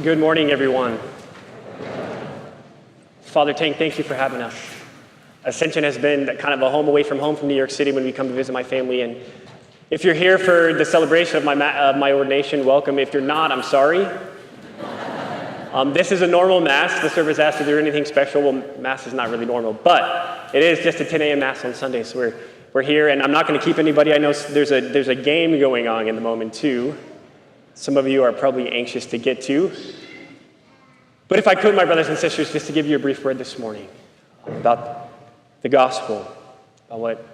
Good morning, everyone. Father Tank, thank you for having us. Ascension has been kind of a home away from home from New York City when we come to visit my family. And if you're here for the celebration of my ordination, welcome. If you're not, I'm sorry. This is a normal Mass. The service asked if there anything special. Well, Mass is not really normal, but it is just a 10 a.m. Mass on Sunday. So we're here, and I'm not going to keep anybody. I know there's a game going on in the moment, too. Some of you are probably anxious to get to. But if I could, my brothers and sisters, just to give you a brief word this morning about the gospel, about what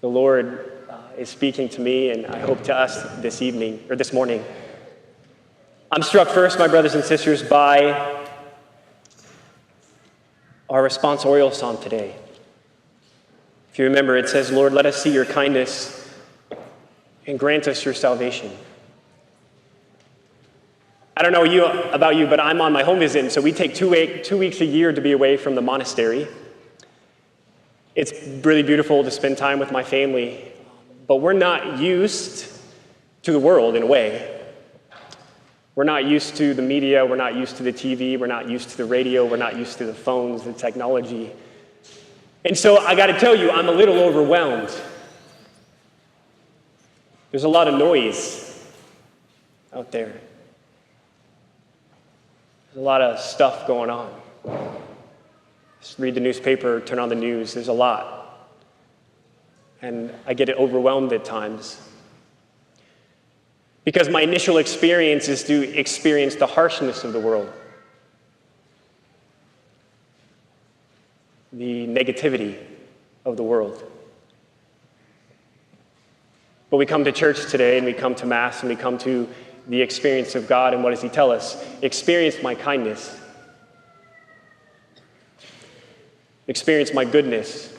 the Lord is speaking to me, and I hope to us this evening, or this morning. I'm struck first, my brothers and sisters, by our responsorial psalm today. If you remember, it says, Lord, let us see your kindness and grant us your salvation. I don't know about you, but I'm on my home visit, and so we take 2 weeks a year to be away from the monastery. It's really beautiful to spend time with my family, but we're not used to the world in a way. We're not used to the media, we're not used to the TV, we're not used to the radio, we're not used to the phones, the technology. And so I got to tell you, I'm a little overwhelmed. There's a lot of noise out there. There's a lot of stuff going on. Just read the newspaper, turn on the news, there's a lot. And I get overwhelmed at times. Because my initial experience is to experience the harshness of the world. The negativity of the world. But we come to church today, and we come to Mass, and we come to the experience of God, and what does he tell us? Experience my kindness. Experience my goodness.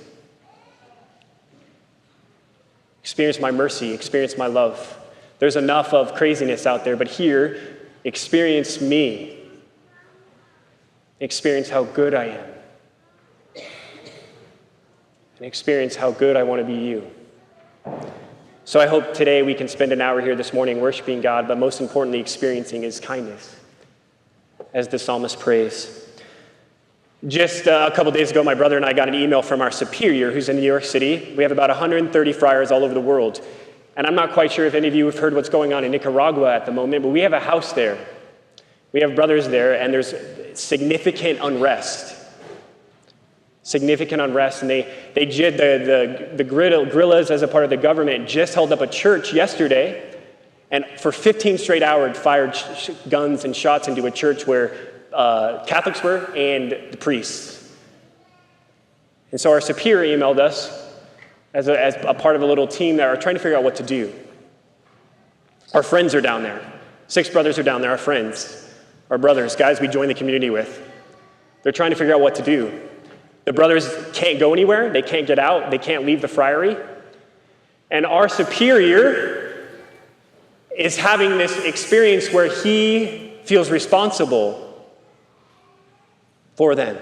Experience my mercy. Experience my love. There's enough of craziness out there, but here, experience me. Experience how good I am. And experience how good I want to be you. So I hope today we can spend an hour here this morning worshiping God, but most importantly, experiencing his kindness, as the psalmist prays. Just a couple days ago, my brother and I got an email from our superior, who's in New York City. We have about 130 friars all over the world. And I'm not quite sure if any of you have heard what's going on in Nicaragua at the moment, but we have a house there. We have brothers there, and there's significant unrest. Significant unrest, and the guerrillas, as a part of the government, just held up a church yesterday, and for 15 straight hours fired guns and shots into a church where Catholics were and the priests. And so our superior emailed us as a part of a little team that are trying to figure out what to do. Our friends are down there. 6 brothers are down there, our friends, our brothers, guys we join the community with. They're trying to figure out what to do. The brothers can't go anywhere. They can't get out. They can't leave the friary. And our superior is having this experience where he feels responsible for them.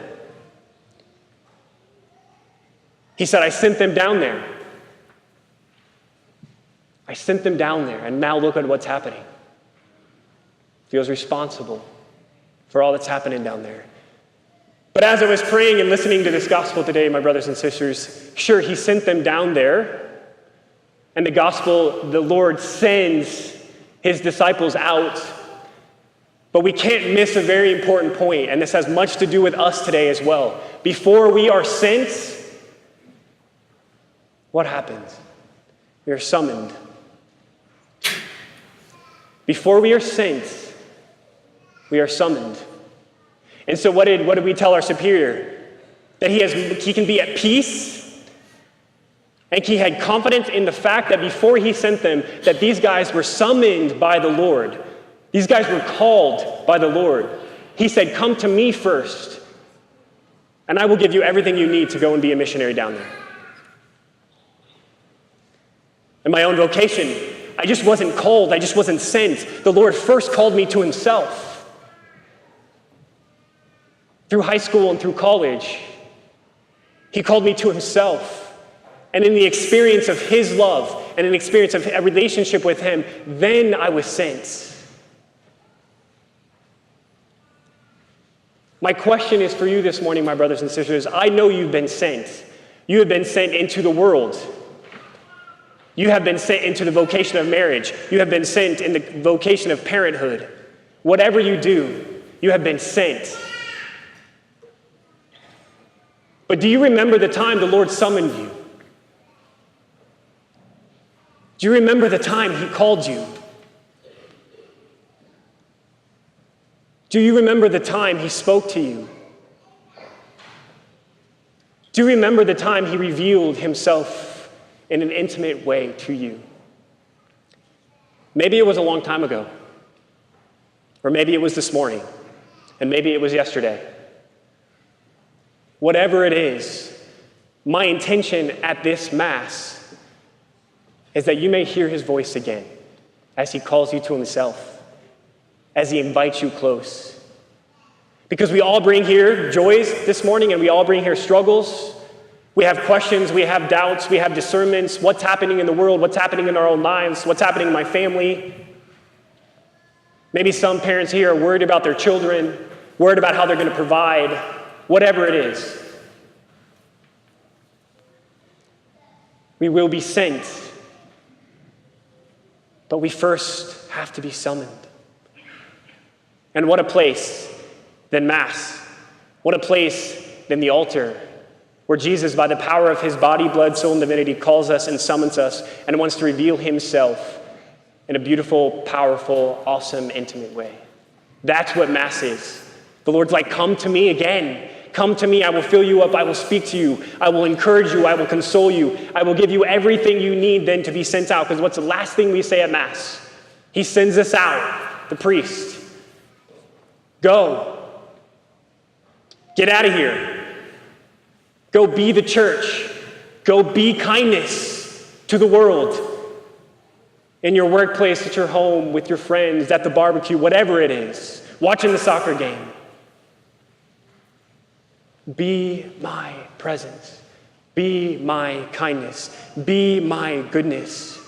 He said, I sent them down there. I sent them down there, and now look at what's happening. Feels responsible for all that's happening down there. But as I was praying and listening to this gospel today, my brothers and sisters, sure, he sent them down there. And the gospel, the Lord sends his disciples out. But we can't miss a very important point, and this has much to do with us today as well. Before we are sent, what happens? We are summoned. Before we are sent, we are summoned. And so what did we tell our superior? That he can be at peace, and he had confidence in the fact that before he sent them, that these guys were summoned by the Lord. These guys were called by the Lord. He said, come to me first, and I will give you everything you need to go and be a missionary down there. In my own vocation, I just wasn't called, I just wasn't sent. The Lord first called me to himself. Through high school and through college, he called me to himself. And in the experience of his love and an experience of a relationship with him, then I was sent. My question is for you this morning, my brothers and sisters. I know you've been sent. You have been sent into the world. You have been sent into the vocation of marriage. You have been sent in the vocation of parenthood. Whatever you do, you have been sent. But do you remember the time the Lord summoned you? Do you remember the time he called you? Do you remember the time he spoke to you? Do you remember the time he revealed himself in an intimate way to you? Maybe it was a long time ago. Or maybe it was this morning. And maybe it was yesterday. Whatever it is, my intention at this Mass is that you may hear his voice again as he calls you to himself, as he invites you close. Because we all bring here joys this morning, and we all bring here struggles. We have questions, we have doubts, we have discernments. What's happening in the world? What's happening in our own lives? What's happening in my family? Maybe some parents here are worried about their children, worried about how they're going to provide, whatever it is. We will be sent, but we first have to be summoned. And what a place than Mass. What a place than the altar, where Jesus, by the power of his body, blood, soul, and divinity, calls us and summons us and wants to reveal himself in a beautiful, powerful, awesome, intimate way. That's what Mass is. The Lord's like, come to me again. Come to me, I will fill you up, I will speak to you, I will encourage you, I will console you, I will give you everything you need then to be sent out. Because what's the last thing we say at Mass? He sends us out, the priest. Go. Get out of here. Go be the church. Go be kindness to the world. In your workplace, at your home, with your friends, at the barbecue, whatever it is. Watching the soccer game. Be my presence. Be my kindness. Be my goodness.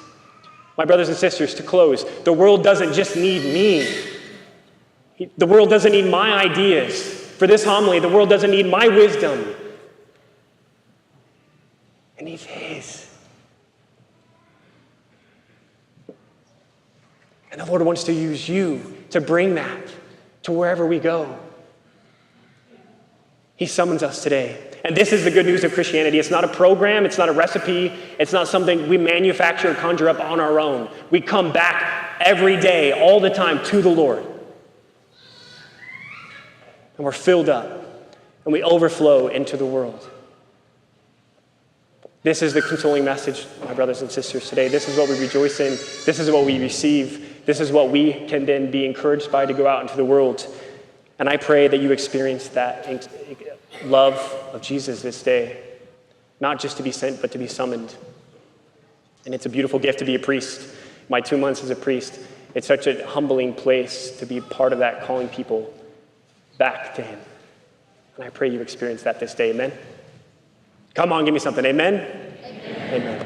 My brothers and sisters, to close, the world doesn't just need me. The world doesn't need my ideas. For this homily, the world doesn't need my wisdom. It needs his. And the Lord wants to use you to bring that to wherever we go. He summons us today. And this is the good news of Christianity. It's not a program. It's not a recipe. It's not something we manufacture and conjure up on our own. We come back every day, all the time, to the Lord. And we're filled up. And we overflow into the world. This is the consoling message, my brothers and sisters, today. This is what we rejoice in. This is what we receive. This is what we can then be encouraged by to go out into the world. And I pray that you experience that love of Jesus this day, not just to be sent, but to be summoned. And it's a beautiful gift to be a priest. My 2 months as a priest, it's such a humbling place to be part of that, calling people back to him. And I pray you experience that this day. Amen. Come on, give me something. Amen. Amen. Amen.